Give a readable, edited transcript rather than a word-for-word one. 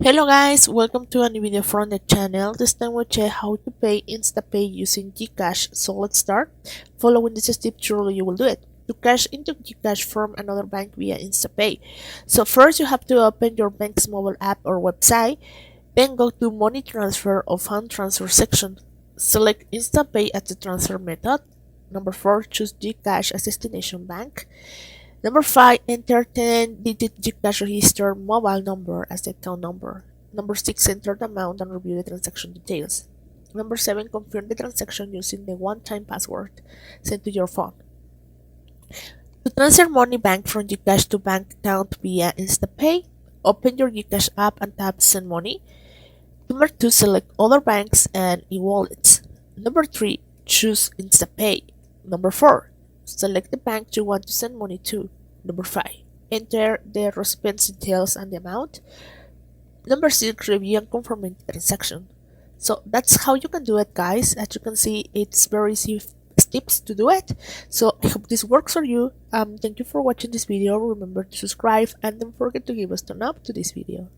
Hello guys, welcome to a new video from the channel. This time we'll check how to pay Instapay using Gcash. So let's start. Following this step, surely you will do it. To cash into Gcash from another bank via Instapay. So first you have to open your bank's mobile app or website, then go to money transfer or fund transfer section. Select Instapay as the transfer method. Number 4, choose Gcash as destination bank. Number 5, enter 10-digit Gcash register mobile number as the account number. Number 6, enter the amount and review the transaction details. Number 7, confirm the transaction using the one-time password sent to your phone. To transfer money bank from Gcash to bank account via Instapay, open your Gcash app and tap Send Money. Number 2, select Other banks and e-wallets. Number 3, choose Instapay. Number 4, select the bank you want to send money to. Number 5, enter the recipient's details and the amount. Number 6, review and confirm the transaction. So that's how you can do it, guys. As you can see, it's very easy steps to do it. So I hope this works for you. Thank you for watching this video. Remember to subscribe and don't forget to give us a thumbs up to this video.